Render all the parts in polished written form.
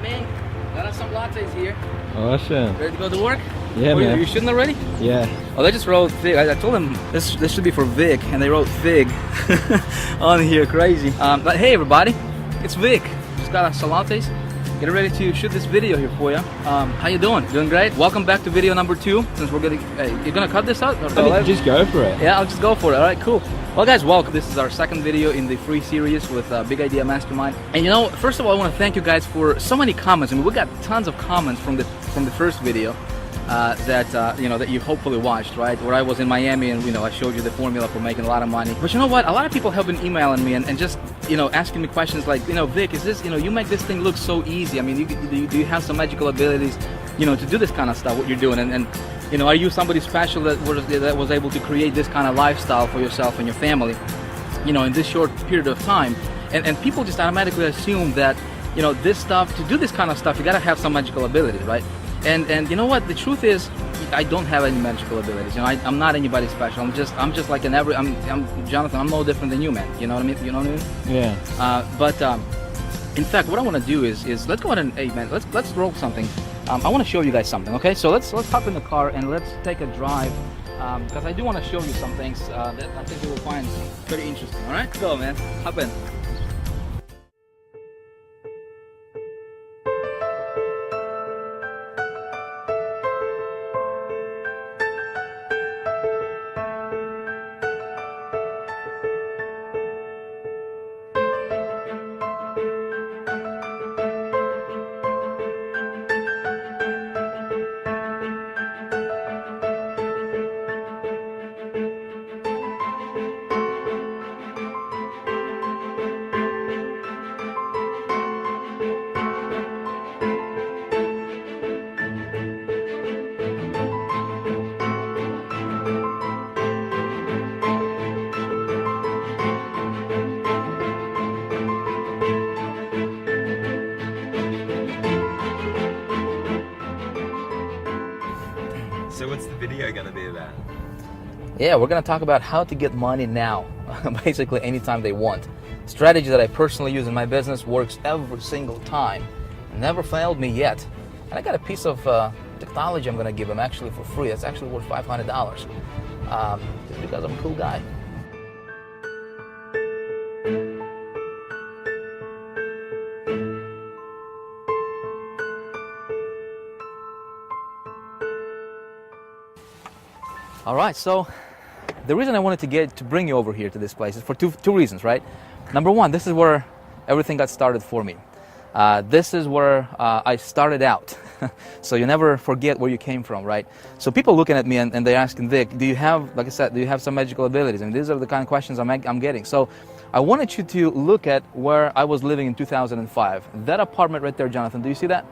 right, man. Got us some lattes here. Awesome. Ready to go to work? Yeah, man. Are you shooting already? Yeah. Oh, they just wrote Fig. I told them this should be for Vic, and they wrote Fig on here. Crazy. But hey, everybody, it's Vic. Just got us some lattes. Getting ready to shoot this video here for you. How you doing? Doing great? Welcome back to video number 2. Since we're gonna, you're gonna cut this out? Just go for it. Yeah, I'll just go for it. All right, cool. Well, guys, welcome. This is our second video in the free series with Big Idea Mastermind. And you know, first of all, I want to thank you guys for so many comments. I mean, we got tons of comments from the first video that you hopefully watched, right? Where I was in Miami and I showed you the formula for making a lot of money. But you know what? A lot of people have been emailing me and just asking me questions like, Vic, is this you make this thing look so easy? I mean, do you have some magical abilities, to do this kind of stuff? What you're doing and are you somebody special that was able to create this kind of lifestyle for yourself and your family, in this short period of time? And people just automatically assume that, this stuff, to do this kind of stuff, you gotta have some magical abilities, right? And you know what? The truth is, I don't have any magical abilities. I'm not anybody special. I'm just like I'm Jonathan. I'm no different than you, man. You know what I mean? You know what I mean? Yeah. But in fact, what I want to do is let's go ahead and, hey man, let's roll something. I want to show you guys something. Okay, so let's hop in the car and let's take a drive because I do want to show you some things that I think you will find pretty interesting. All right, go man, hop in. So what's the video going to be about? Yeah, we're going to talk about how to get money now, basically anytime they want. Strategy that I personally use in my business, works every single time. Never failed me yet. And I got a piece of technology I'm going to give them actually for free. It's actually worth $500 just because I'm a cool guy. All right, so the reason I wanted to bring you over here to this place is for two reasons, right? Number one, this is where everything got started for me. This is where I started out. So you never forget where you came from, right? So people looking at me and they're asking, Vic, do you have, like I said, do you have some magical abilities? And these are the kind of questions I'm getting. So I wanted you to look at where I was living in 2005. That apartment right there, Jonathan, do you see that?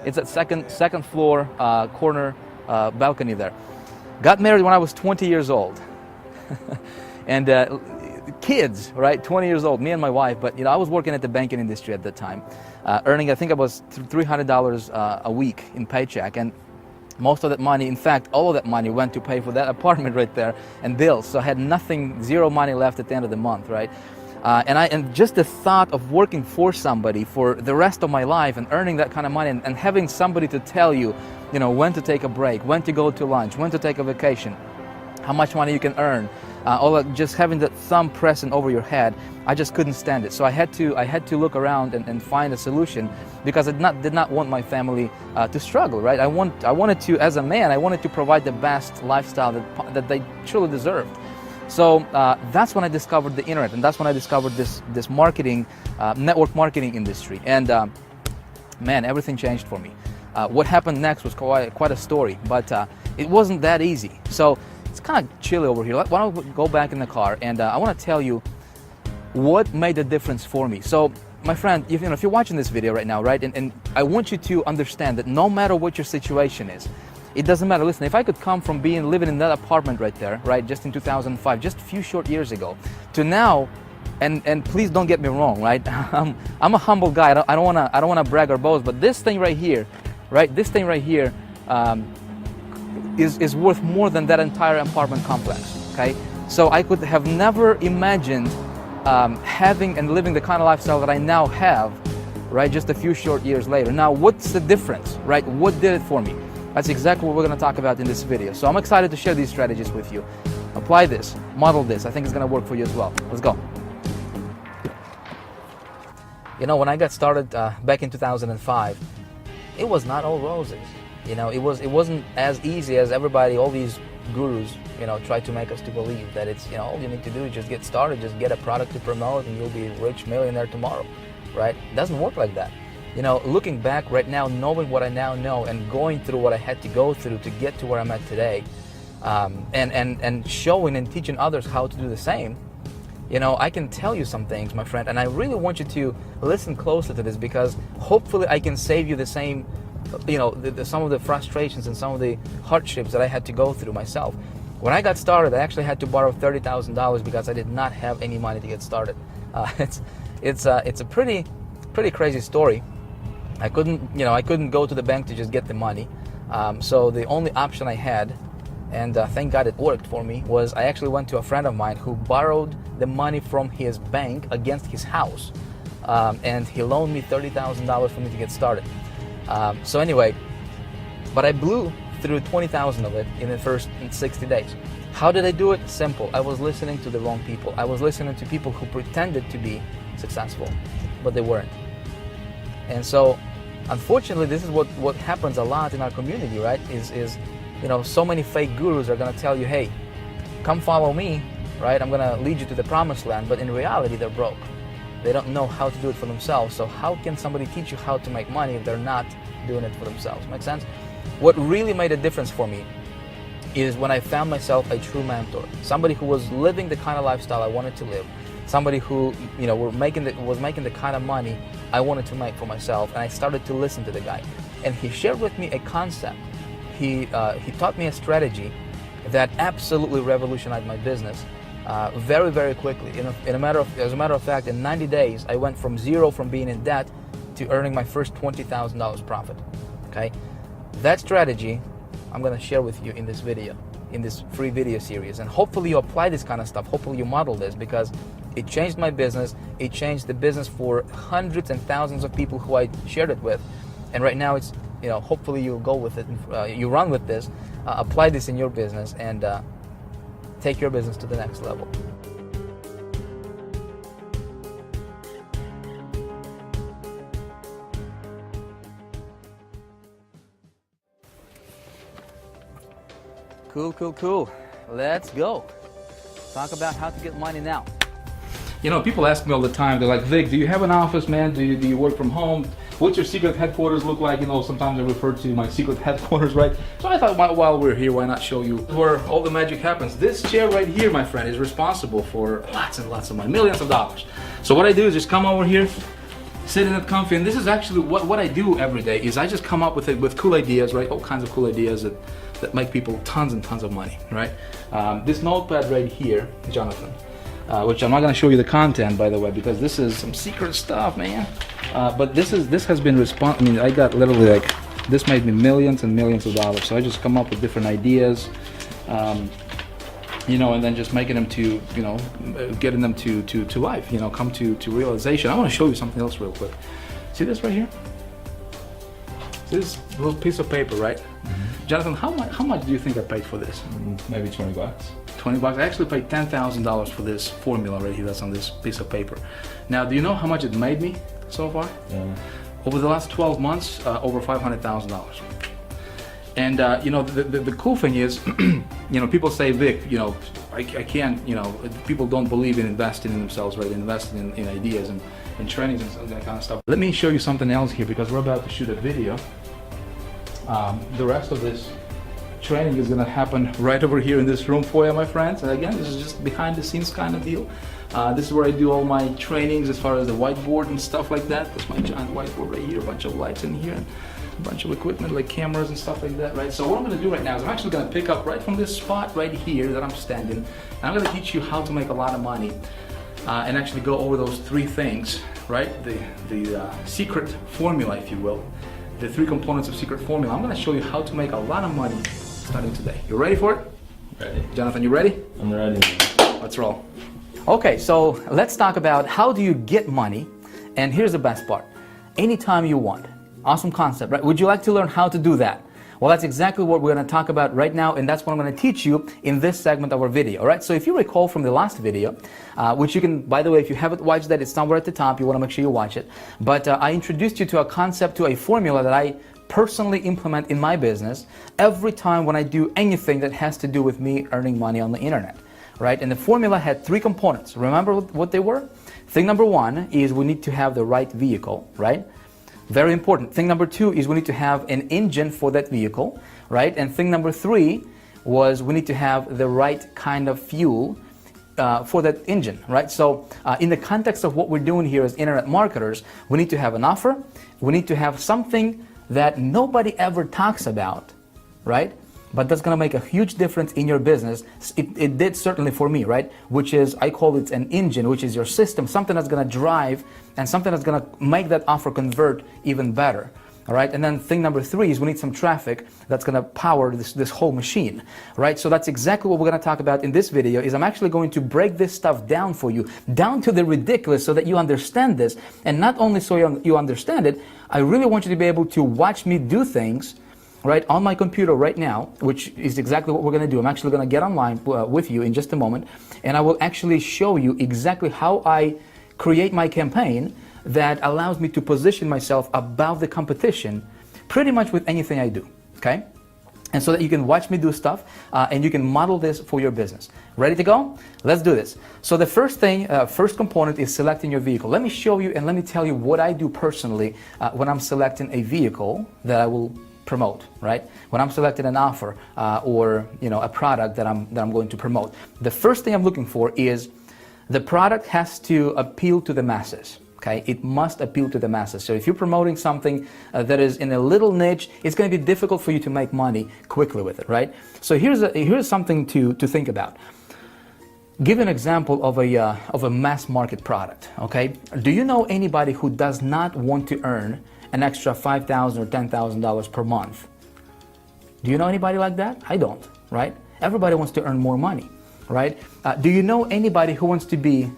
It's at second floor, corner balcony there. Got married when I was 20 years old. And kids, right, 20 years old, me and my wife, but I was working at the banking industry at that time, earning, I think it was $300 a week in paycheck, and most of that money, in fact, all of that money went to pay for that apartment right there and bills, so I had nothing, zero money left at the end of the month, right? And just the thought of working for somebody for the rest of my life and earning that kind of money and having somebody to tell you, when to take a break, when to go to lunch, when to take a vacation, how much money you can earn, just having that thumb pressing over your head, I just couldn't stand it. So I had to look around and find a solution because I did not want my family to struggle, right? I wanted to, as a man, I wanted to provide the best lifestyle that they truly deserved. So that's when I discovered the internet, and that's when I discovered this marketing, network marketing industry. And man, everything changed for me. What happened next was quite a story, but it wasn't that easy. So it's kind of chilly over here. Why don't we go back in the car, and I want to tell you what made the difference for me. So my friend, if you're watching this video right now, right, and I want you to understand that no matter what your situation is, it doesn't matter. Listen, if I could come from living in that apartment right there, right, just in 2005, just a few short years ago, to now, and please don't get me wrong, right? I'm a humble guy. I don't wanna brag or boast, but this thing right here, right? This thing right here is worth more than that entire apartment complex. Okay, so I could have never imagined having and living the kind of lifestyle that I now have right? Just a few short years later. Now, what's the difference, right? What did it for me? That's exactly what we're going to talk about in this video. So I'm excited to share these strategies with you. Apply this, model this. I think it's going to work for you as well. Let's go. You know, when I got started back in 2005, it was not all roses. You know, it wasn't as easy as everybody, all these gurus, you know, try to make us to believe that it's, you know, all you need to do is just get started, just get a product to promote, and you'll be a rich millionaire tomorrow, right? It doesn't work like that. You know, looking back right now, knowing what I now know and going through what I had to go through to get to where I'm at today, and showing and teaching others how to do the same, you know, I can tell you some things, my friend, and I really want you to listen closely to this, because hopefully I can save you the same, you know, some of the frustrations and some of the hardships that I had to go through myself. When I got started, I actually had to borrow $30,000 because I did not have any money to get started. It's a pretty crazy story. I couldn't go to the bank to just get the money. So the only option I had, and thank God it worked for me, was I actually went to a friend of mine who borrowed the money from his bank against his house. And he loaned me $30,000 for me to get started. So anyway, but I blew through 20,000 of it in the first 60 days. How did I do it? Simple. I was listening to the wrong people. I was listening to people who pretended to be successful, but they weren't. And so, unfortunately, this is what happens a lot in our community, right? Is you know, so many fake gurus are going to tell you, hey, come follow me, right? I'm going to lead you to the promised land. But in reality, they're broke. They don't know how to do it for themselves. So how can somebody teach you how to make money if they're not doing it for themselves? Make sense? What really made a difference for me is when I found myself a true mentor, somebody who was living the kind of lifestyle I wanted to live, somebody who, you know, was making the kind of money I wanted to make for myself, and I started to listen to the guy. And he shared with me a concept. He taught me a strategy that absolutely revolutionized my business very, very quickly. As a matter of fact, in 90 days, I went from zero, from being in debt, to earning my first $20,000 profit. Okay, that strategy I'm going to share with you in this video, in this free video series, and hopefully you apply this kind of stuff. Hopefully you model this, because it changed my business. It changed the business for hundreds and thousands of people who I shared it with. And right now it's, you know, hopefully you'll go with it, you run with this, apply this in your business, and take your business to the next level. Cool. Let's go. Talk about how to get money now. You know, people ask me all the time, they're like, Vic, do you have an office, man? Do you work from home? What's your secret headquarters look like? You know, sometimes I refer to my secret headquarters, right? So I thought, while we're here, why not show you where all the magic happens? This chair right here, my friend, is responsible for lots and lots of money, millions of dollars. So what I do is just come over here, sit in it comfy, and this is actually what I do every day, is I just come up with cool ideas, right? All kinds of cool ideas that make people tons and tons of money, right? This notepad right here, Jonathan, which I'm not going to show you the content, by the way, because this is some secret stuff, man. But this has been I mean, I got literally, like, this made me millions and millions of dollars. So I just come up with different ideas, you know, and then just making them to, you know, getting them to life, you know, come to realization. I want to show you something else real quick. See this right here? See this little piece of paper, right? Mm-hmm. Jonathan, how much do you think I paid for this? Maybe 20 bucks. 20 bucks. I actually paid $10,000 for this formula right here that's on this piece of paper. Now, do you know how much it made me so far? Yeah. Over the last 12 months, over $500,000. And you know, the cool thing is, you know, people say, Vic, you know, I can't, you know, people don't believe in investing in themselves, right? Investing in ideas and trainings and that kind of stuff. Let me show you something else here, because we're about to shoot a video. The rest of this training is going to happen right over here in this room for you, my friends. And again, this is just behind the scenes kind of deal. This is where I do all my trainings as far as the whiteboard and stuff like that. That's my giant whiteboard right here, a bunch of lights in here, and a bunch of equipment like cameras and stuff like that, right? So what I'm going to do right now is I'm actually going to pick up right from this spot right here that I'm standing, and I'm going to teach you how to make a lot of money, and actually go over those three things, right? The secret formula, if you will, the three components of secret formula. I'm going to show you how to make a lot of money starting today. You ready for it? Ready. Jonathan, you ready? I'm ready. Let's roll. Okay, so let's talk about how do you get money. And here's the best part. anytime you want. Awesome concept, right? Would you like to learn how to do that? Well, that's exactly what we're going to talk about right now, and that's what I'm going to teach you in this segment of our video, all right? So if you recall from the last video, which you can, by the way, if you haven't watched that, it's somewhere at the top. You want to make sure you watch it. But I introduced you to a concept, to a formula that I personally implement in my business every time when I do anything that has to do with me earning money on the internet, right? And the formula had 3 components. Remember what they were? Thing number 1 is we need to have the right vehicle, right? Very important. Thing number 2 is we need to have an engine for that vehicle, right? And thing number 3 was we need to have the right kind of fuel for that engine, right? So in the context of what we're doing here as internet marketers, we need to have an offer. We need to have something that nobody ever talks about, right? But that's going to make a huge difference in your business. It did certainly for me, right? Which is, I call it an engine, which is your system, something that's going to drive and something that's going to make that offer convert even better. All right, and then thing number 3 is we need some traffic that's going to power this whole machine, right? So that's exactly what we're going to talk about in this video. Is I'm actually going to break this stuff down for you, down to the ridiculous, so that you understand this. And not only so you understand it, I really want you to be able to watch me do things, right, on my computer right now, which is exactly what we're going to do. I'm actually going to get online with you in just a moment, and I will actually show you exactly how I create my campaign that allows me to position myself above the competition pretty much with anything I do, okay? And so that you can watch me do stuff and you can model this for your business. Ready to go? Let's do this. So the first thing, first component is selecting your vehicle. Let me show you and let me tell you what I do personally when I'm selecting a vehicle that I will promote, right? When I'm selecting an offer or a product that I'm going to promote. The first thing I'm looking for is the product has to appeal to the masses. Okay, it must appeal to the masses. So if you're promoting something that is in a little niche, it's going to be difficult for you to make money quickly with it, right? So here's something to think about. Give an example of a mass market product. Okay, do you know anybody who does not want to earn an extra $5,000 or $10,000 per month? Do you know anybody like that? I don't, right? Everybody wants to earn more money, right? Do you know anybody who wants to be,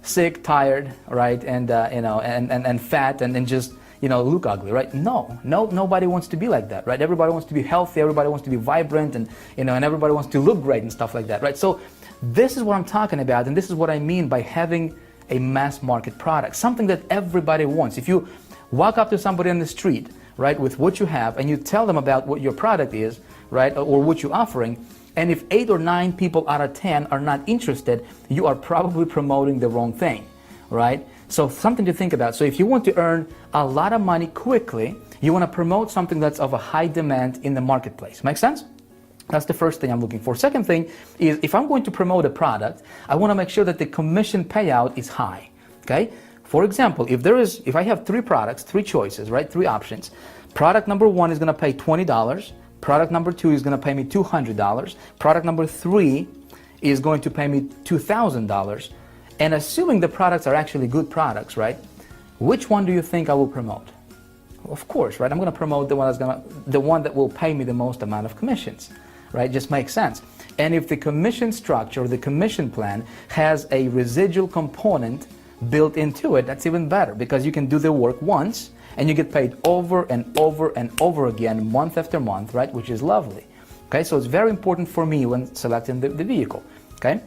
sick, tired, right, and fat and just, look ugly, right? No, nobody wants to be like that, right? Everybody wants to be healthy, everybody wants to be vibrant, and and everybody wants to look great and stuff like that, right? So this is what I'm talking about, and this is what I mean by having a mass market product, something that everybody wants. If you walk up to somebody on the street, right, with what you have, and you tell them about what your product is, right, or what you're offering, and if 8 or 9 people out of 10 are not interested, you are probably promoting the wrong thing, right? So something to think about. So if you want to earn a lot of money quickly, you want to promote something that's of a high demand in the marketplace. Make sense? That's the first thing I'm looking for. Second thing is, if I'm going to promote a product, I want to make sure that the commission payout is high, okay? For example, if I have 3 products, 3 choices, right, 3 options, product number 1 is going to pay $20, product number 2 is going to pay me $200, product number 3 is going to pay me $2,000, and assuming the products are actually good products, right, which one do you think I will promote? Of course, right, I'm going to promote the one that will pay me the most amount of commissions, right? Just makes sense. And if the commission structure, the commission plan has a residual component built into it, that's even better, because you can do the work once and you get paid over and over and over again, month after month, right? Which is lovely. Okay, so it's very important for me when selecting the vehicle. Okay,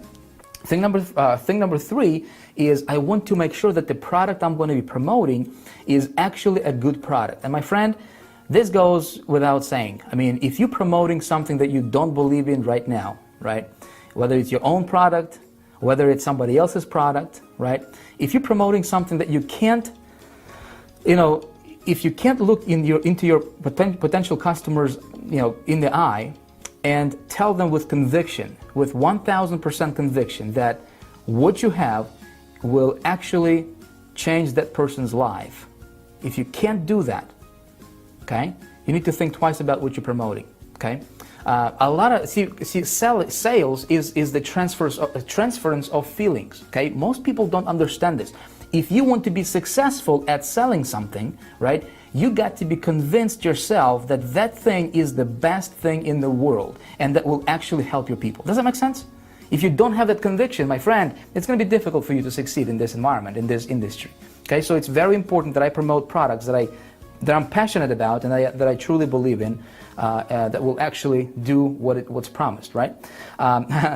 thing number 3 is I want to make sure that the product I'm going to be promoting is actually a good product. And my friend, this goes without saying. I mean, if you're promoting something that you don't believe in right now, right? Whether it's your own product, whether it's somebody else's product, right? If you're promoting something that you can't, if you can't look into your potential customers, in the eye and tell them with conviction, with 1,000% conviction that what you have will actually change that person's life. If you can't do that, okay, you need to think twice about what you're promoting, okay? Sales is the transference of feelings, okay? Most people don't understand this. If you want to be successful at selling something, right, you got to be convinced yourself that that thing is the best thing in the world and that will actually help your people. Does that make sense? If you don't have that conviction, my friend, it's going to be difficult for you to succeed in this environment, in this industry. Okay, so it's very important that I promote products that I'm passionate about and that I truly believe in, that will actually do what's promised, right?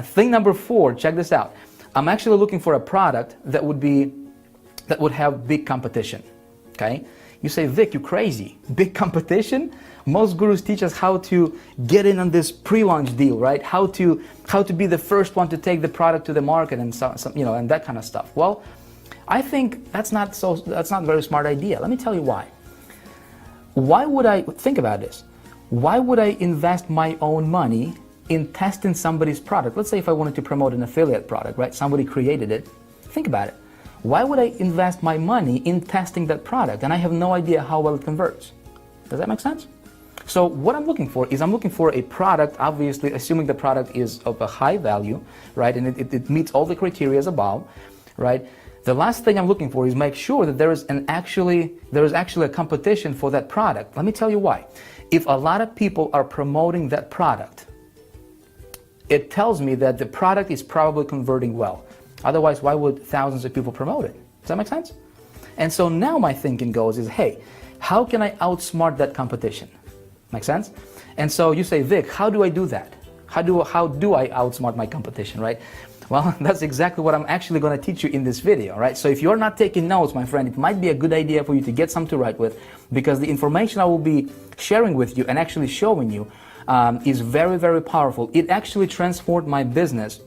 Thing number 4, check this out. I'm actually looking for a product that would have big competition. Okay, you say, Vic, you crazy? Big competition? Most gurus teach us how to get in on this pre-launch deal, right? How to be the first one to take the product to the market and and that kind of stuff. Well, I think that's not a very smart idea. Let me tell you why. Why would I think about this? Why would I invest my own money in testing somebody's product? Let's say if I wanted to promote an affiliate product, right? Somebody created it. Think about it. Why would I invest my money in testing that product and I have no idea how well it converts? Does that make sense? So what I'm looking for is I'm looking for a product, obviously assuming the product is of a high value, right? And it meets all the criteria above, right? The last thing I'm looking for is make sure that there is actually a competition for that product. Let me tell you why. If a lot of people are promoting that product, it tells me that the product is probably converting well. Otherwise, why would thousands of people promote it? Does that make sense? And so now my thinking goes is, hey, how can I outsmart that competition? Make sense? And so you say, Vic, how do I do that? How do I outsmart my competition, right? Well, that's exactly what I'm actually going to teach you in this video, right? So if you're not taking notes, my friend, it might be a good idea for you to get some to write with, because the information I will be sharing with you and actually showing you is very, very powerful. It actually transformed my business,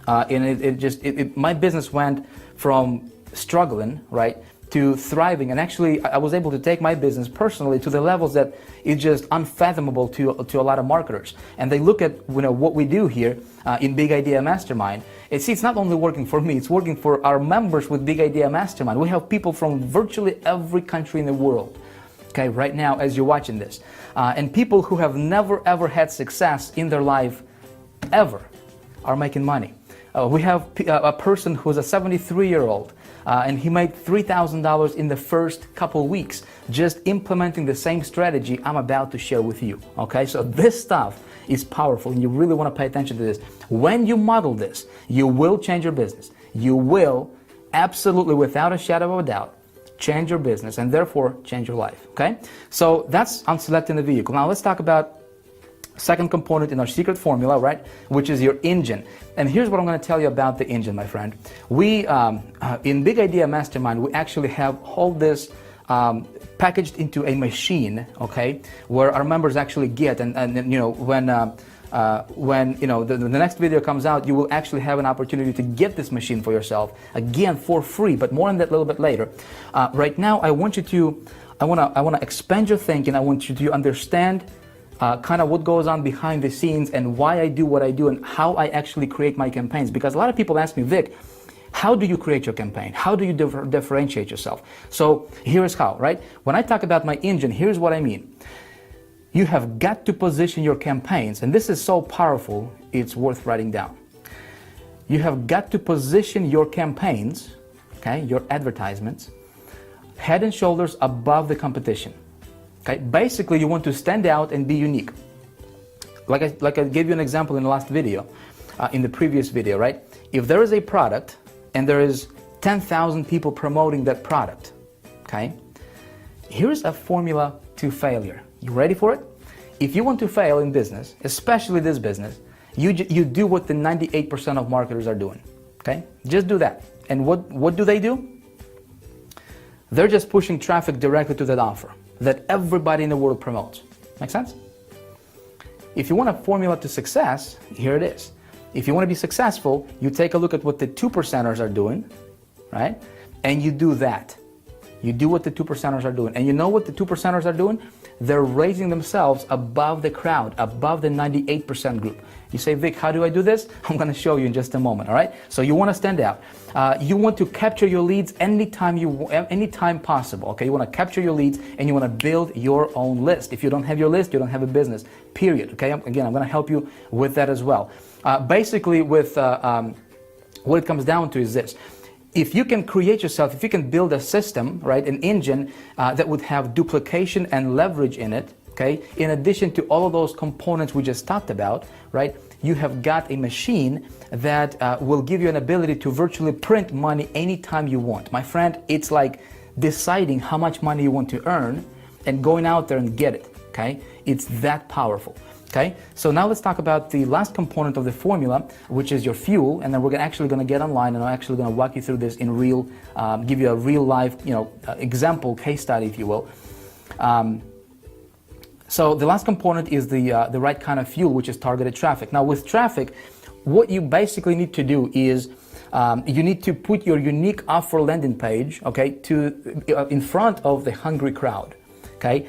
and my business went from struggling, right, to thriving, and actually I was able to take my business personally to the levels that it's just unfathomable to a lot of marketers. And they look at what we do here in Big Idea Mastermind. It's not only working for me, it's working for our members with Big Idea Mastermind. We have people from virtually every country in the world, okay, right now as you're watching this, and people who have never ever had success in their life ever are making money. We have a person who's a 73-year-old, and he made $3,000 in the first couple weeks just implementing the same strategy I'm about to share with you. Okay, so this stuff is powerful and you really want to pay attention to this. When you model this, you will change your business. You will absolutely, without a shadow of a doubt, change your business and therefore change your life. Okay, so that's on selecting the vehicle. Now let's talk about second component in our secret formula, right, which is your engine. And here's what I'm going to tell you about the engine, my friend. We, in Big Idea Mastermind, we actually have all this packaged into a machine, okay, where our members actually get, and when the next video comes out, you will actually have an opportunity to get this machine for yourself, again, for free, but more on that a little bit later. Right now, I want to expand your thinking. I want you to understand kind of what goes on behind the scenes and why I do what I do and how I actually create my campaigns. Because a lot of people ask me, Vic, how do you create your campaign? How do you differentiate yourself? So here's how, right? When I talk about my engine, here's what I mean. You have got to position your campaigns, and this is so powerful, it's worth writing down. You have got to position your campaigns, okay, your advertisements, head and shoulders above the competition. Okay, basically you want to stand out and be unique. Like I gave you an example in the last video, in the previous video, right? If there is a product and there is 10,000 people promoting that product, okay? Here's a formula to failure. You ready for it? If you want to fail in business, especially this business, you do what the 98% of marketers are doing, okay? Just do that. And what do? They're just pushing traffic directly to that offer that everybody in the world promotes. Make sense? If you want a formula to success, here it is. If you want to be successful, you take a look at what the 2%ers are doing, right? And you do that. You do what the 2%ers are doing. And you know what the 2%ers are doing? They're raising themselves above the crowd, above the 98% group. You say, Vic, how do I do this? I'm going to show you in just a moment, all right? So you want to stand out. You want to capture your leads anytime possible, okay? You want to capture your leads and you want to build your own list. If you don't have your list, you don't have a business, period, okay? Again, I'm going to help you with that as well. Basically, with what it comes down to is this. If you can create yourself, if you can build a system, right, an engine that would have duplication and leverage in it, okay? In addition to all of those components we just talked about, right? You have got a machine that will give you an ability to virtually print money anytime you want. My friend, it's like deciding how much money you want to earn and going out there and get it, okay? It's that powerful, okay? So now let's talk about the last component of the formula, which is your fuel, and then we're actually gonna get online and I'm actually gonna walk you through this in real, give you a real life, example, case study, if you will. So the last component is the right kind of fuel, which is targeted traffic. Now with traffic, what you basically need to do is you need to put your unique offer landing page, okay, in front of the hungry crowd, okay?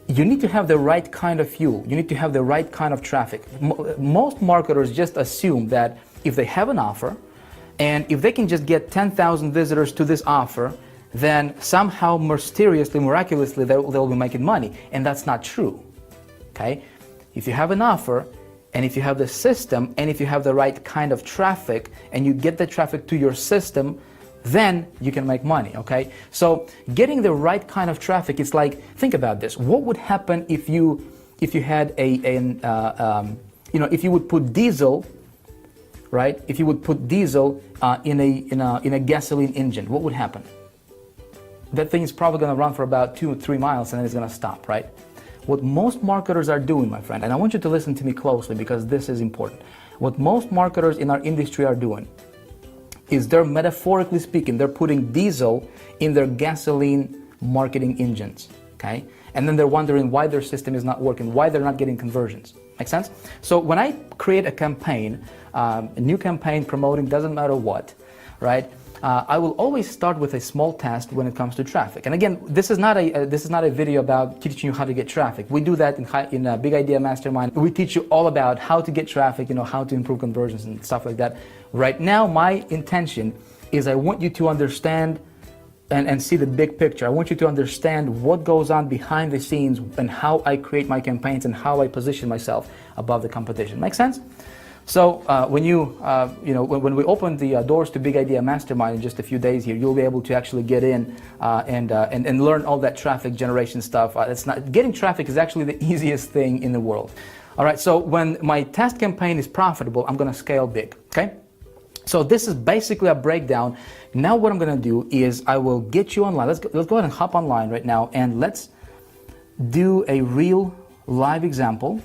You need to have the right kind of fuel. You need to have the right kind of traffic. Most marketers just assume that if they have an offer and if they can just get 10,000 visitors to this offer, then somehow mysteriously, miraculously, they'll be making money. And that's not true, okay? If you have an offer, and if you have the system, and if you have the right kind of traffic, and you get the traffic to your system, then you can make money, okay? So getting the right kind of traffic, it's like, think about this. What would happen if you had if you would put diesel, right? If you would put diesel in a gasoline engine, what would happen? That thing is probably going to run for about 2 or 3 miles and then it's going to stop, right? What most marketers are doing, my friend, and I want you to listen to me closely because this is important. What most marketers in our industry are doing is they're, metaphorically speaking, they're putting diesel in their gasoline marketing engines, okay? And then they're wondering why their system is not working, why they're not getting conversions. Make sense? So when I create a campaign, a new campaign promoting, doesn't matter what, right? I will always start with a small test when it comes to traffic. And again, this is not a video about teaching you how to get traffic. We do that in Big Idea Mastermind. We teach you all about how to get traffic, how to improve conversions and stuff like that. Right now, my intention is I want you to understand and see the big picture. I want you to understand what goes on behind the scenes and how I create my campaigns and how I position myself above the competition. Make sense? So when when we open the doors to Big Idea Mastermind in just a few days here, you'll be able to actually get in and learn all that traffic generation stuff. Getting traffic is actually the easiest thing in the world. All right, so when my test campaign is profitable, I'm going to scale big, okay? So this is basically a breakdown. Now what I'm going to do is I will get you online. Let's go ahead and hop online right now and let's do a real live example.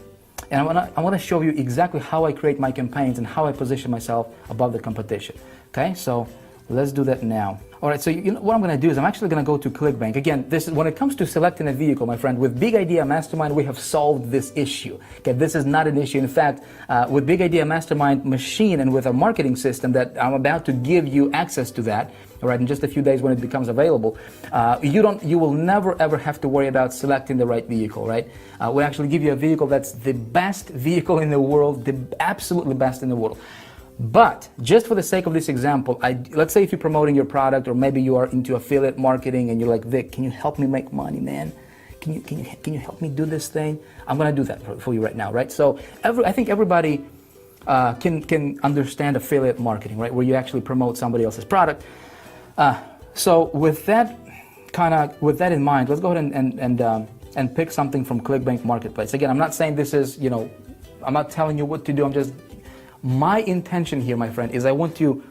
And I want to show you exactly how I create my campaigns and how I position myself above the competition. Okay, so let's do that now. All right, so what I'm going to do is I'm actually going to go to ClickBank. Again, this is when it comes to selecting a vehicle, my friend, with Big Idea Mastermind, we have solved this issue. Okay, this is not an issue. In fact, with Big Idea Mastermind machine and with our marketing system that I'm about to give you access to that, all right, in just a few days when it becomes available, you will never ever have to worry about selecting the right vehicle, right? We actually give you a vehicle that's the best vehicle in the world, the absolutely best in the world. But just for the sake of this example, let's say if you're promoting your product or maybe you are into affiliate marketing and you're like, Vic, can you help me make money, man? Can you help me do this thing? I'm gonna do that for you right now, right? So I think everybody can understand affiliate marketing, right? Where you actually promote somebody else's product. So with that in mind, let's go ahead and pick something from ClickBank Marketplace. Again, I'm not saying this is, I'm not telling you what to do. My intention here, my friend, is I want you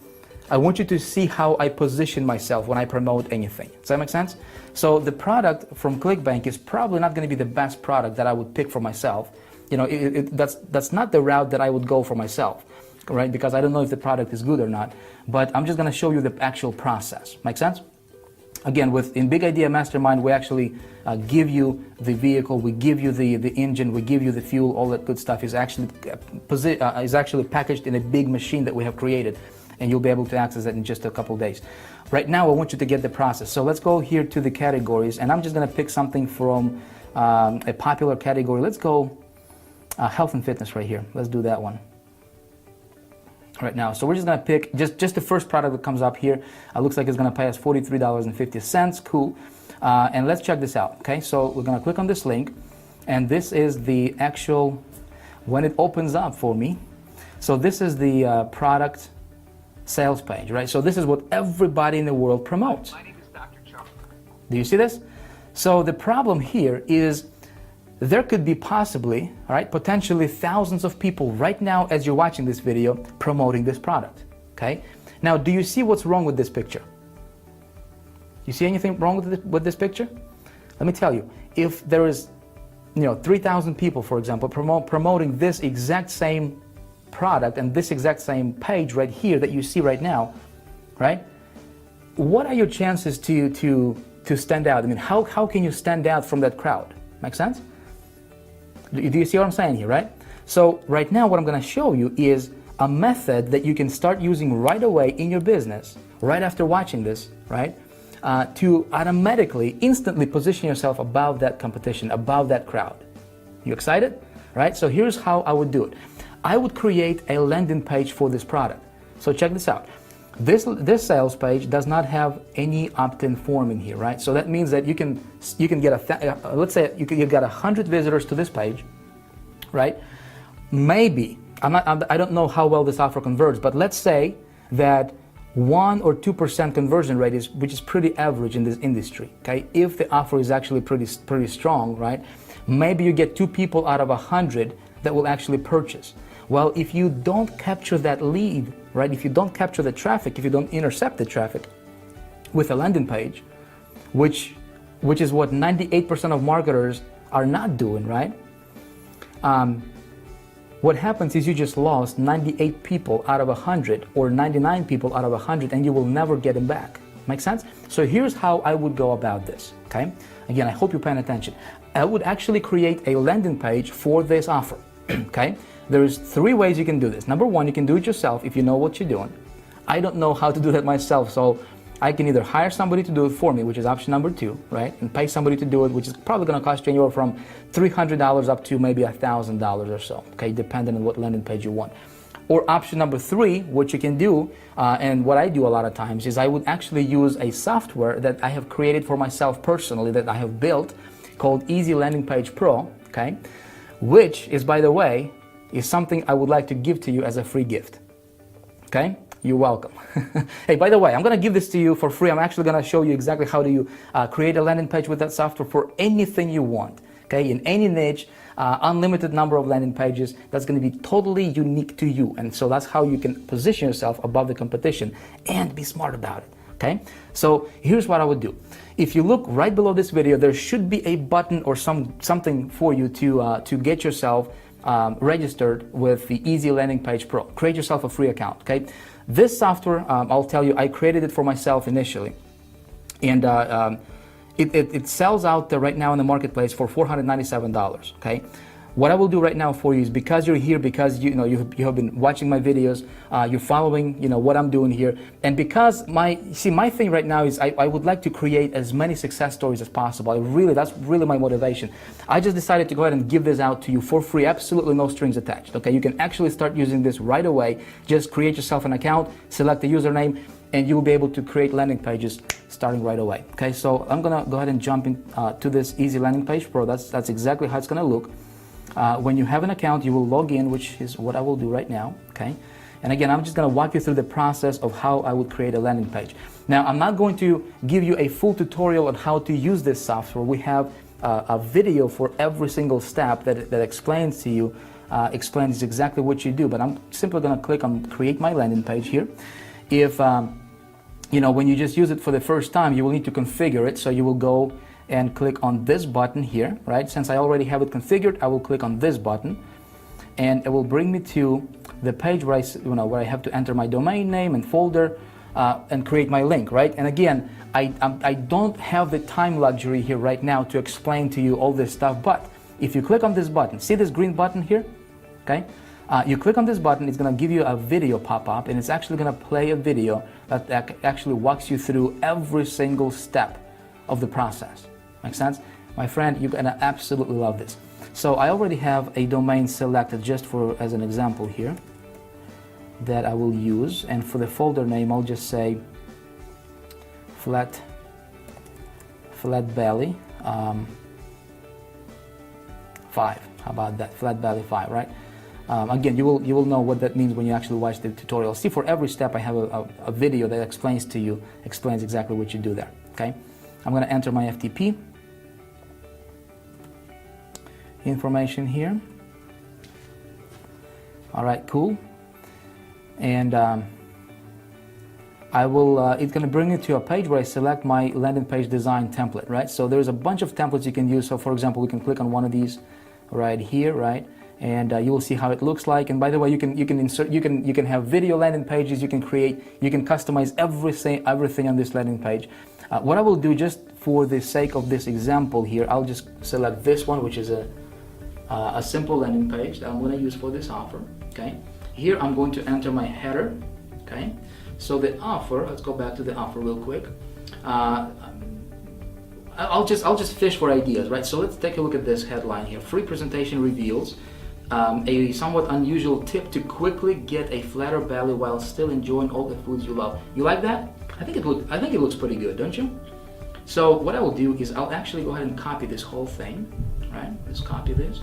to see how I position myself when I promote anything. Does that make sense? So the product from ClickBank is probably not going to be the best product that I would pick for myself. That's not the route that I would go for myself, right? Because I don't know if the product is good or not. But I'm just going to show you the actual process. Make sense? Again, in Big Idea Mastermind, we actually give you the vehicle, we give you the engine, we give you the fuel, all that good stuff is actually packaged in a big machine that we have created, and you'll be able to access that in just a couple days. Right now, I want you to get the process. So let's go here to the categories, and I'm just going to pick something from a popular category. Let's go health and fitness right here. Let's do that one. Right now, so we're just going to pick just the first product that comes up here. Looks like it's going to pay us $43.50. Cool. And let's check this out. Okay, so we're going to click on this link, and this is the actual, when it opens up for me. So this is the product sales page, right? So this is what everybody in the world promotes. My name is Dr. Charles. Do you see this? So the problem here is there could be possibly, all right, potentially thousands of people right now as you're watching this video promoting this product, okay? Now, do you see what's wrong with this picture? You see anything wrong with this picture? Let me tell you, if there is, 3,000 people, for example, promoting this exact same product and this exact same page right here that you see right now, right? What are your chances to stand out? I mean, how can you stand out from that crowd? Make sense? Do you see what I'm saying here, right? So right now what I'm going to show you is a method that you can start using right away in your business, right after watching this, right? To automatically, instantly position yourself above that competition, above that crowd. You excited? Right? So here's how I would do it. I would create a landing page for this product. So check this out. This sales page does not have any opt-in form in here, right? So that means that you can get let's say you've got 100 visitors to this page, right? Maybe I don't know how well this offer converts, but let's say that 1 or 2% conversion rate which is pretty average in this industry, okay? If the offer is actually pretty strong, right? Maybe you get 2 people out of 100 that will actually purchase. Well, if you don't capture that lead, right? If you don't capture the traffic, if you don't intercept the traffic with a landing page, which is what 98% of marketers are not doing, right? What happens is you just lost 98 people out of 100 or 99 people out of 100 and you will never get them back. Make sense? So here's how I would go about this, okay? Again, I hope you're paying attention. I would actually create a landing page for this offer, okay? There's 3 ways you can do this. Number 1, you can do it yourself if you know what you're doing. I don't know how to do that myself, so I can either hire somebody to do it for me, which is option number 2, right? And pay somebody to do it, which is probably going to cost you anywhere from $300 up to maybe $1,000 or so, okay? Depending on what landing page you want. Or option number 3, what you can do, and what I do a lot of times, is I would actually use a software that I have created for myself personally, that I have built, called Easy Landing Page Pro, okay? Which is, by the way, is something I would like to give to you as a free gift, okay? You're welcome. Hey, by the way, I'm going to give this to you for free. I'm actually going to show you exactly how do you create a landing page with that software for anything you want, okay? In any niche, unlimited number of landing pages that's going to be totally unique to you. And so that's how you can position yourself above the competition and be smart about it, okay? So here's what I would do. If you look right below this video, there should be a button or something for you to get yourself registered with the Easy Landing Page Pro. Create yourself a free account, okay? This software, I'll tell you, I created it for myself initially. And it sells out there right now in the marketplace for $497, okay? What I will do right now for you is, because you're here, because you have been watching my videos, you're following what I'm doing here, and because my thing right now is I would like to create as many success stories as possible. That's really my motivation. I just decided to go ahead and give this out to you for free, absolutely no strings attached, okay? You can actually start using this right away. Just create yourself an account, select the username, and you will be able to create landing pages starting right away, okay? So I'm gonna go ahead and jump in to this Easy Landing Page Pro. That's exactly how it's gonna look. When you have an account, you will log in, which is what I will do right now, okay? And again, I'm just going to walk you through the process of how I would create a landing page. Now, I'm not going to give you a full tutorial on how to use this software. We have a video for every single step that explains to you, explains exactly what you do. But I'm simply going to click on Create My Landing Page here. If, when you just use it for the first time, you will need to configure it. So you will go and click on this button here, right? Since I already have it configured, I will click on this button, and it will bring me to the page where I have to enter my domain name and folder and create my link, right? And again, I don't have the time luxury here right now to explain to you all this stuff, but if you click on this button, see this green button here, okay? You click on this button, it's going to give you a video pop up, and it's actually going to play a video that actually walks you through every single step of the process. Make sense? My friend, you're gonna absolutely love this. So I already have a domain selected just as an example here that I will use, and for the folder name I'll just say flat belly 5. How about that? Flat belly 5, right? Again, you will know what that means when you actually watch the tutorial. See, for every step I have a video that explains exactly what you do there, okay? I'm going to enter my FTP. information here. All right, cool. And I will, it's going to bring you to a page where I select my landing page design template, right? So there's a bunch of templates you can use. So for example, we can click on one of these right here, right? And you will see how it looks like. And by the way, you can insert, you can have video landing pages. You can create, you can customize everything on this landing page. What I will do, just for the sake of this example here, I'll just select this one, which is a simple landing page that I'm going to use for this offer. Okay. Here I'm going to enter my header. Okay. So the offer, let's go back to the offer real quick. I'll just fish for ideas, right? So let's take a look at this headline here. Free presentation reveals a somewhat unusual tip to quickly get a flatter belly while still enjoying all the foods you love. You like that? I think it looks pretty good, don't you? So what I will do is I'll actually go ahead and copy this whole thing, right? Let's copy this,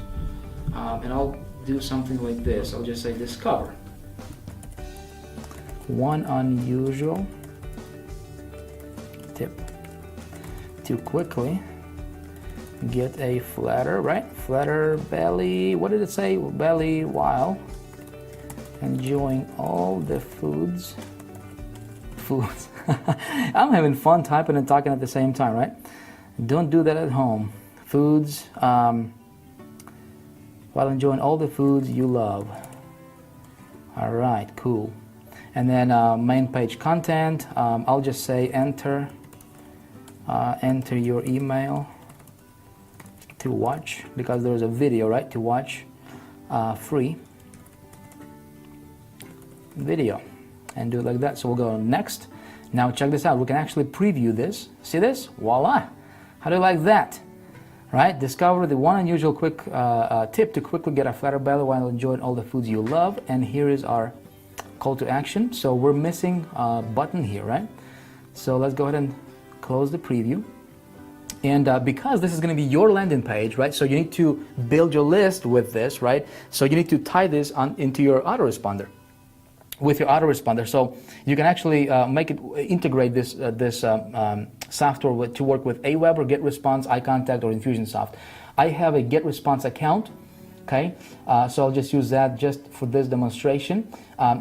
and I'll do something like this. I'll just say discover one unusual tip to quickly get a flatter, right? Flatter belly, what did it say? Belly while enjoying all the foods. I'm having fun typing and talking at the same time, right? Don't do that at home. Foods, while enjoying all the foods you love. All right, cool. And then main page content, I'll just say enter your email to watch, because there's a video, right, to watch free video, and do it like that. So we'll go next. Now check this out, we can actually preview this. See this? Voila! How do you like that? Right? Discover the one unusual quick tip to quickly get a flatter belly while enjoying all the foods you love. And here is our call to action. So we're missing a button here, right? So let's go ahead and close the preview. And because this is going to be your landing page, right? So you need to build your list with this, right? So you need to tie this into your autoresponder. With your autoresponder, so you can actually integrate this software to work with Aweber, GetResponse, iContact, or Infusionsoft. I have a GetResponse account. Okay, so I'll just use that just for this demonstration.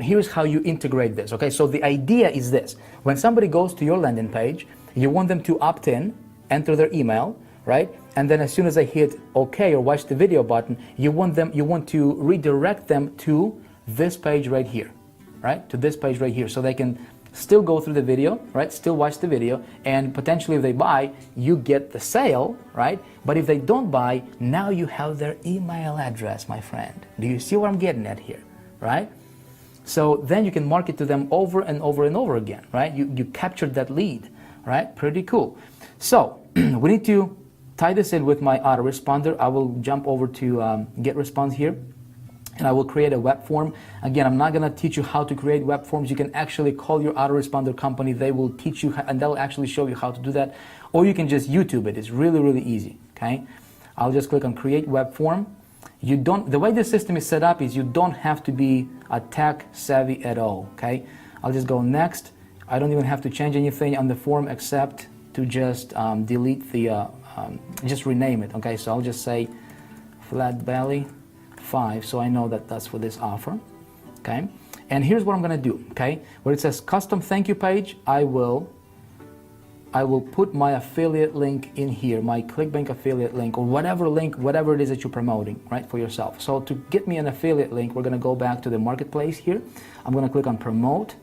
Here's how you integrate this. Okay, so the idea is this: when somebody goes to your landing page, you want them to opt in, enter their email, right? And then as soon as they hit OK or watch the video button, you want to redirect them to this page right here. Right, to this page right here, so they can still go through the video, right, still watch the video, and potentially if they buy, you get the sale, right? But if they don't buy, now you have their email address, my friend. Do you see what I'm getting at here, right? So then you can market to them over and over and over again, right? You captured that lead, right? Pretty cool. So we need to tie this in with my autoresponder. I will jump over to GetResponse here, and I will create a web form. Again, I'm not going to teach you how to create web forms. You can actually call your autoresponder company. They will teach you, and they'll actually show you how to do that. Or you can just YouTube it. It's really, really easy. Okay, I'll just click on Create Web Form. The way the system is set up is you don't have to be a tech savvy at all. Okay, I'll just go next. I don't even have to change anything on the form except to just delete the, just rename it. Okay, so I'll just say Flat Belly 5, so I know that that's for this offer. Okay, and here's what I'm going to do. Okay, where it says custom thank you page, I will put my affiliate link in here, my ClickBank affiliate link, or whatever it is that you're promoting, right, for yourself. So to get me an affiliate link, we're going to go back to the marketplace here. I'm going to click on promote.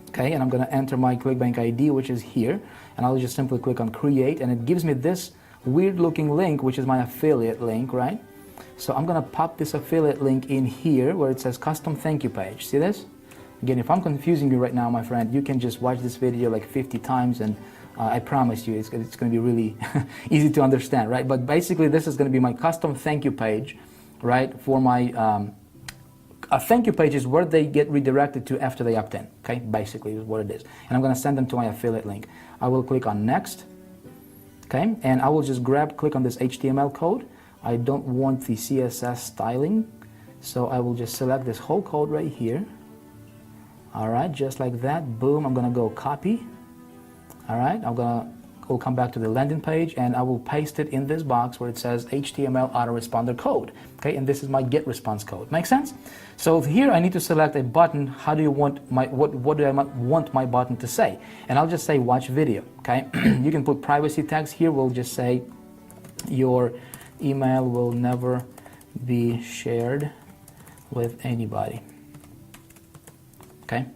Okay, and I'm going to enter my ClickBank ID, which is here, and I'll just simply click on create, and it gives me this weird looking link, which is my affiliate link, right? So I'm going to pop this affiliate link in here where it says custom thank you page. See this? Again, if I'm confusing you right now, my friend, you can just watch this video like 50 times, and I promise you it's going to be really easy to understand, right? But basically this is going to be my custom thank you page, right? For my a thank you page is where they get redirected to after they opt in, okay? Basically is what it is. And I'm going to send them to my affiliate link. I will click on next, okay? And I will just click on this HTML code. I don't want the CSS styling, so I will just select this whole code right here. All right, just like that, boom, I'm gonna go copy. All right, I'm gonna We'll come back to the landing page, and I will paste it in this box where it says HTML autoresponder code. Okay, and this is my get response code. Make sense? So here I need to select a button. How do you want my what do I want my button to say? And I'll just say watch video. Okay, you can put privacy tags here. We'll just say your email will never be shared with anybody. Okay.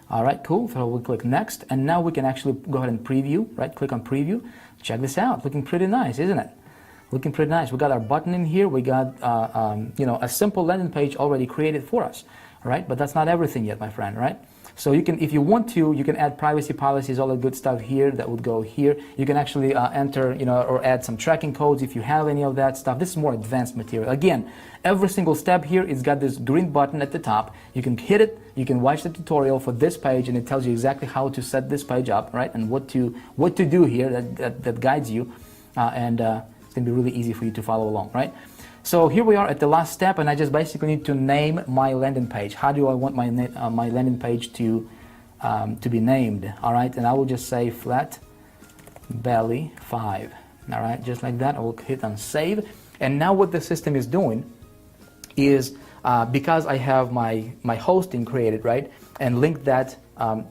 All right, cool. So we'll click next, and now we can actually go ahead and preview, right? Click on preview. Check this out. Looking pretty nice, isn't it? Looking pretty nice. We got our button in here. We got, a simple landing page already created for us, all right? But that's not everything yet, my friend, right? So you can, if you want to, you can add privacy policies, all the good stuff here that would go here. You can actually enter, or add some tracking codes if you have any of that stuff. This is more advanced material. Again, every single step here, it's got this green button at the top. You can hit it, you can watch the tutorial for this page, and it tells you exactly how to set this page up, right? And what to do here that guides you, and it's gonna be really easy for you to follow along, right? So here we are at the last step, and I just basically need to name my landing page. How do I want my landing page to be named? All right, and I will just say flat belly 5. All right, just like that. I will hit on save, and now what the system is doing is because I have my hosting created, right, and linked that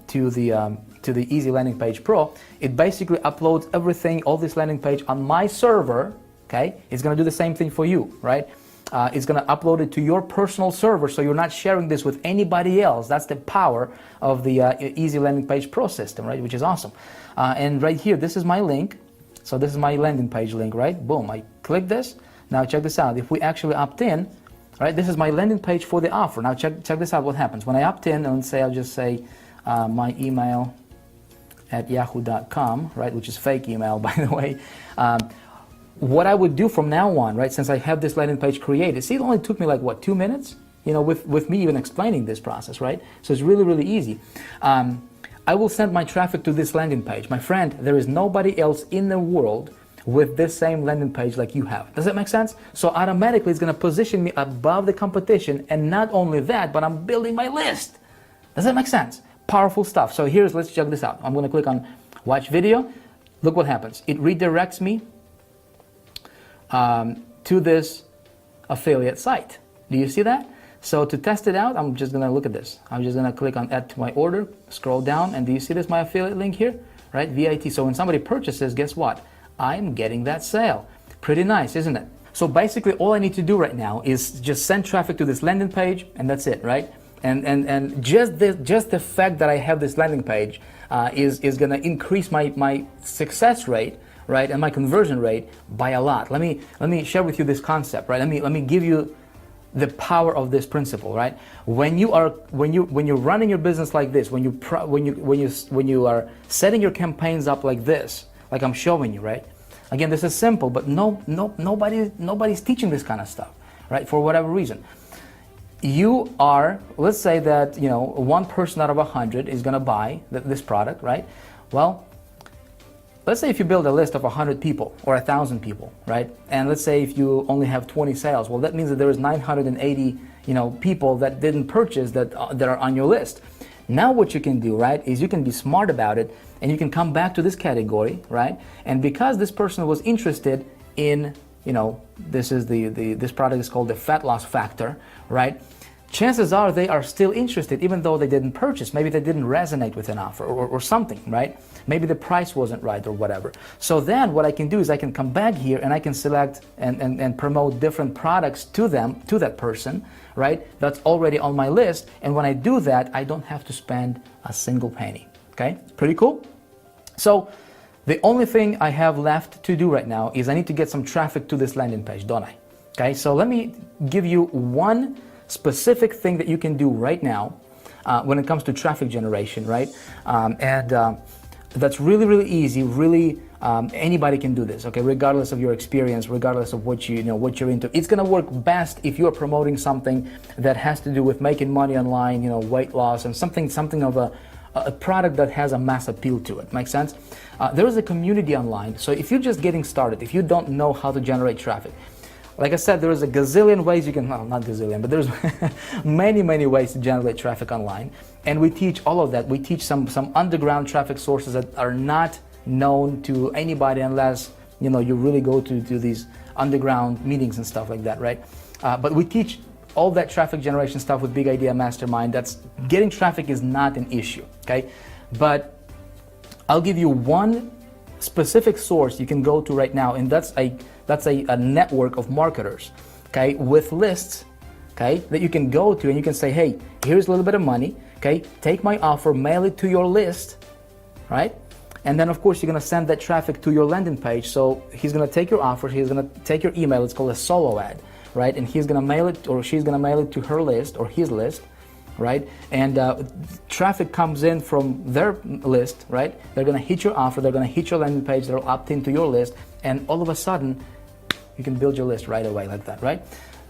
to the Easy Landing Page Pro, it basically uploads everything, all this landing page on my server. Okay, it's going to do the same thing for you, right? It's going to upload it to your personal server, so you're not sharing this with anybody else. That's the power of the Easy Landing Page Pro system, right? Which is awesome. And right here, this is my link. So this is my landing page link, right? Boom, I click this. Now check this out. If we actually opt in, right? This is my landing page for the offer. Now check this out. What happens when I opt in? And say I'll just say my email at yahoo.com, right? Which is fake email, by the way. What I would do from now on, right, since I have this landing page created, see, it only took me like, what, 2 minutes? With me even explaining this process, right? So it's really, really easy. I will send my traffic to this landing page. My friend, there is nobody else in the world with this same landing page like you have. Does that make sense? So automatically it's going to position me above the competition, and not only that, but I'm building my list. Does that make sense? Powerful stuff. So let's check this out. I'm going to click on watch video. Look what happens. It redirects me to this affiliate site. Do you see that? So to test it out, I'm just going to look at this. I'm just going to click on add to my order, scroll down, and do you see this, my affiliate link here? Right, VIT. So when somebody purchases, guess what? I'm getting that sale. Pretty nice, isn't it? So basically all I need to do right now is just send traffic to this landing page, and that's it, right? And just the fact that I have this landing page is going to increase my success rate, right, and my conversion rate by a lot. Let me share with you this concept, right? Let me give you the power of this principle, right? When you're running your business like this, when you are setting your campaigns up like this, like I'm showing you, right? Again, this is simple, but nobody's teaching this kind of stuff, right? For whatever reason. You are, let's say that, one person out of 100 is going to buy this product, right? Well, let's say if you build a list of 100 people or 1,000 people, right? And let's say if you only have 20 sales, well, that means that there is 980, people that didn't purchase that are on your list. Now what you can do, right, is you can be smart about it, and you can come back to this category, right? And because this person was interested in, this product is called the fat loss factor, right? Chances are they are still interested even though they didn't purchase. Maybe they didn't resonate with an offer or something, right? Maybe the price wasn't right or whatever. So then what I can do is I can come back here and I can select and promote different products to that person, right? That's already on my list. And when I do that, I don't have to spend a single penny, okay? Pretty cool? So the only thing I have left to do right now is I need to get some traffic to this landing page, don't I? Okay, so let me give you one specific thing that you can do right now when it comes to traffic generation, right? That's really, really easy. Really, anybody can do this, okay? Regardless of your experience, regardless of what what you're into. It's gonna work best if you are promoting something that has to do with making money online, weight loss, and something of a product that has a mass appeal to it. Make sense? There is a community online. So if you're just getting started, if you don't know how to generate traffic, like I said, there is a gazillion ways you can, well, not gazillion, but there's many, many ways to generate traffic online. And we teach all of that. We teach some underground traffic sources that are not known to anybody unless, you know, you really go to these underground meetings and stuff like that, right? But we teach all that traffic generation stuff with Big Idea Mastermind. That's getting traffic is not an issue, okay? But I'll give you one specific source you can go to right now, and that's a network of marketers, okay, with lists, okay, that you can go to and you can say, hey, here's a little bit of money, okay, take my offer, mail it to your list, right? And then of course you're gonna send that traffic to your landing page. So he's gonna take your offer, he's gonna take your email, it's called a solo ad, right? And he's gonna mail it, or she's gonna mail it to her list or his list, right? And traffic comes in from their list, right? They're gonna hit your offer, they're gonna hit your landing page, they'll opt into your list, and all of a sudden you can build your list right away like that, right?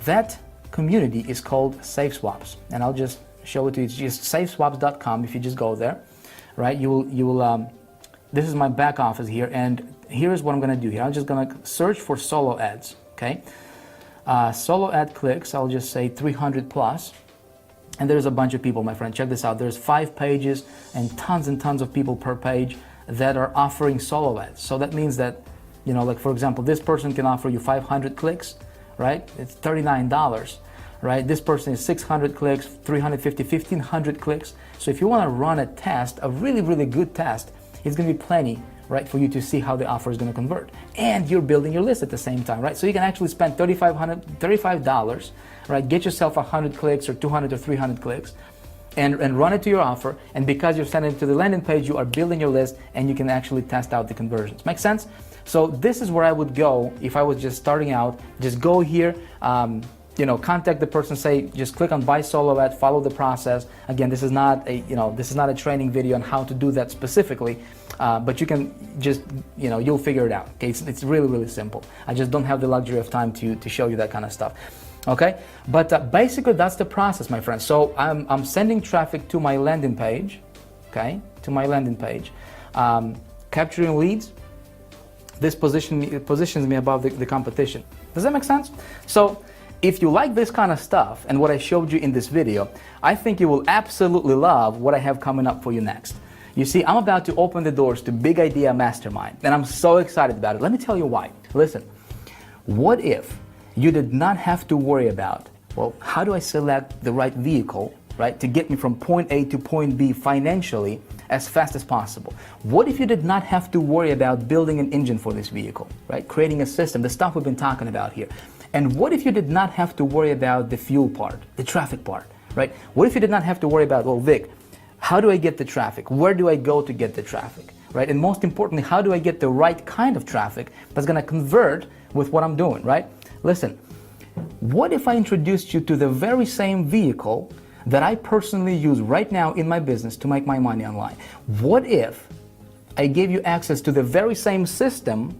That community is called Safe Swaps, and I'll just show it to you. It's just safeswaps.com. If you just go there, right, you will this is my back office here, and here's what I'm gonna do here. I'm just gonna search for solo ads, okay? Solo ad clicks, I'll just say 300 plus, and there's a bunch of people, my friend. Check this out. There's 5 pages and tons of people per page that are offering solo ads. So that means that, you know, like for example, this person can offer you 500 clicks, right? It's $39, right? This person is 600 clicks, 350, 1500 clicks. So if you want to run a test, a really good test, it's going to be plenty, right, for you to see how the offer is going to convert. And you're building your list at the same time, right? So you can actually spend $35, right? Get yourself 100 clicks or 200 or 300 clicks and run it to your offer. And because you're sending it to the landing page, you are building your list and you can actually test out the conversions. Make sense? So this is where I would go if I was just starting out. Just go here, you know, contact the person, say, just click on buy solo ad, follow the process. Again, this is not a, you know, this is not a training video on how to do that specifically, but you can just, you know, you'll figure it out. Okay, it's really simple. I just don't have the luxury of time to show you that kind of stuff. Okay, but basically that's the process, my friends. So I'm sending traffic to my landing page, okay, to my landing page, capturing leads. This positions me above the competition. Does that make sense? So if you like this kind of stuff and what I showed you in this video, I think you will absolutely love what I have coming up for you next. You see, I'm about to open the doors to Big Idea Mastermind, and I'm so excited about it. Let me tell you why. Listen, what if you did not have to worry about, well, how do I select the right vehicle, right, to get me from point A to point B financially as fast as possible? What if you did not have to worry about building an engine for this vehicle, right, creating a system, the stuff we've been talking about here? And what if you did not have to worry about the fuel part, the traffic part, right? What if you did not have to worry about, well, Vic, how do I get the traffic? Where do I go to get the traffic, right? And most importantly, how do I get the right kind of traffic that's gonna convert with what I'm doing, right? Listen, what if I introduced you to the very same vehicle that I personally use right now in my business to make my money online? What if I gave you access to the very same system,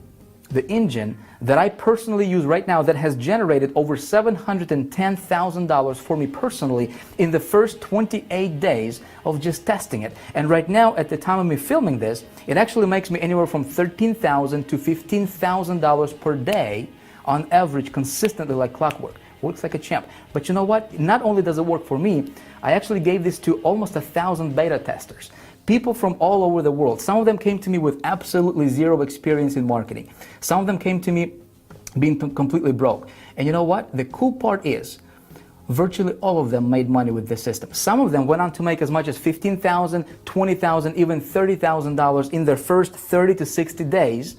the engine, that I personally use right now that has generated over $710,000 for me personally in the first 28 days of just testing it? And right now, at the time of me filming this, it actually makes me anywhere from $13,000 to $15,000 per day on average, consistently like clockwork. Works like a champ. But you know what? Not only does it work for me, I actually gave this to almost 1,000 beta testers. People from all over the world. Some of them came to me with absolutely zero experience in marketing. Some of them came to me being completely broke. And you know what? The cool part is, virtually all of them made money with this system. Some of them went on to make as much as $15,000, $20,000, even $30,000 in their first 30 to 60 days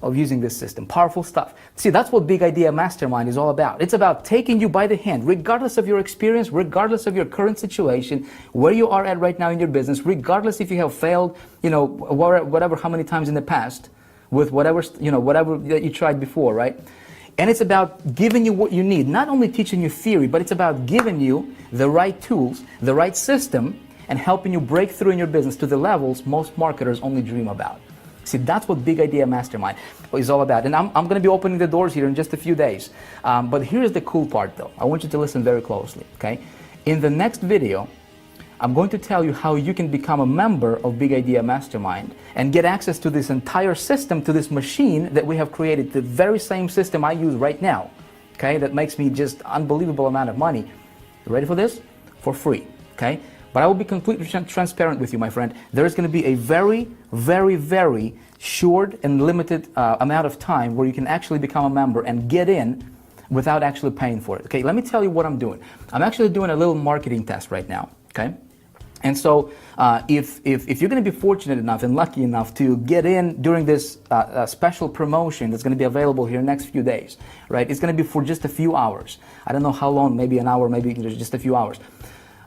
of using this system. Powerful stuff. See, that's what Big Idea Mastermind is all about. It's about taking you by the hand, regardless of your experience, regardless of your current situation, where you are at right now in your business, regardless if you have failed, you know, whatever, how many times in the past, with whatever, you know, whatever that you tried before, right? And it's about giving you what you need, not only teaching you theory, but it's about giving you the right tools, the right system, and helping you break through in your business to the levels most marketers only dream about. See, that's what Big Idea Mastermind is all about. And I'm going to be opening the doors here in just a few days. But here's the cool part, though. I want you to listen very closely, okay? In the next video, I'm going to tell you how you can become a member of Big Idea Mastermind and get access to this entire system, to this machine that we have created, the very same system I use right now, okay? That makes me just unbelievable amount of money. You ready for this? For free, okay? But I will be completely transparent with you, my friend. There is going to be a very short and limited amount of time where you can actually become a member and get in without actually paying for it. Okay, let me tell you what I'm doing. I'm actually doing a little marketing test right now. Okay, and so if you're going to be fortunate enough and lucky enough to get in during this special promotion that's going to be available here next few days, right? It's going to be for just a few hours. I don't know how long, maybe an hour, maybe just a few hours.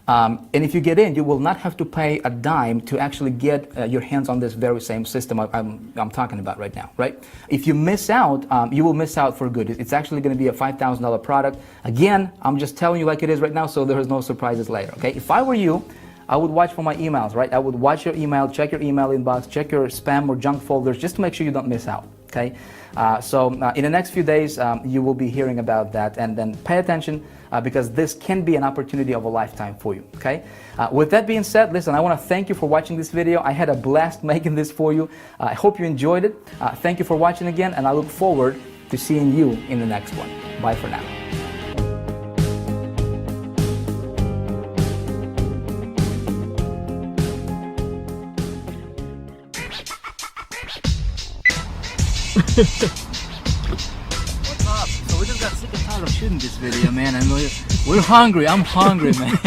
And if you get in, you will not have to pay a dime to actually get your hands on this very same system I'm talking about right now, right? If you miss out, you will miss out for good. It's actually going to be a $5,000 product. Again, I'm just telling you like it is right now, so there is no surprises later, okay? If I were you, I would watch for my emails, right? I would watch your email, check your email inbox, check your spam or junk folders, just to make sure you don't miss out, okay? So in the next few days, you will be hearing about that, and then pay attention because this can be an opportunity of a lifetime for you, okay? With that being said, listen, I want to thank you for watching this video. I had a blast making this for you. I hope you enjoyed it. Thank you for watching again, and I look forward to seeing you in the next one. Bye for now. What's up? So we just got sick and tired of shooting this video, man, and we're hungry. I'm hungry, man.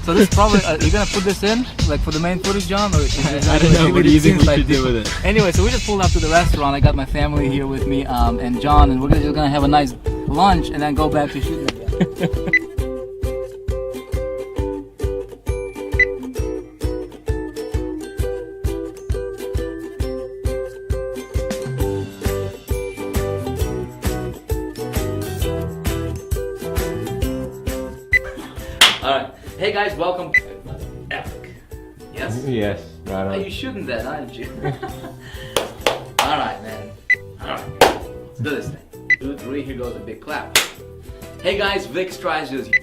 So this probably you're gonna put this in like for the main footage, John, or I don't know what do you think we should do with it. Anyway, so we just pulled up to the restaurant. I got my family here with me, and John, and we're just gonna have a nice lunch and then go back to shooting again. Alright, hey guys, welcome to Epic. Yes? Yes, right on. You shouldn't that, aren't you? Alright, man. Alright, let's do this thing. 2, 3, here goes a big clap. Hey guys, Vic Strazios here.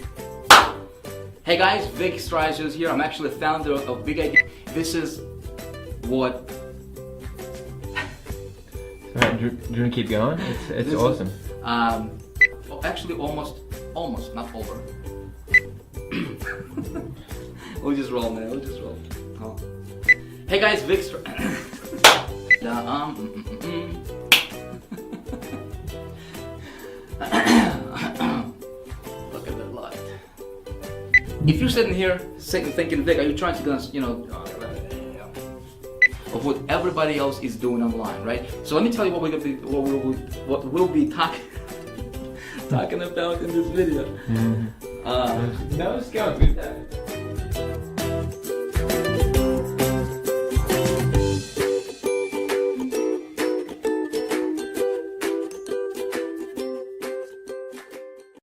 Hey guys, Vic Strazios here. I'm actually the founder of Big Idea. This is what... Alright, do you want to keep going? It's awesome. Actually, almost, not over. We'll just roll, man. We'll just roll. Oh. Hey guys, Vic. Look at that light. If you're sitting here thinking, Vic, are you trying to, you know, of what everybody else is doing online, right? So let me tell you what we'll be talking about in this video. No, it's going good.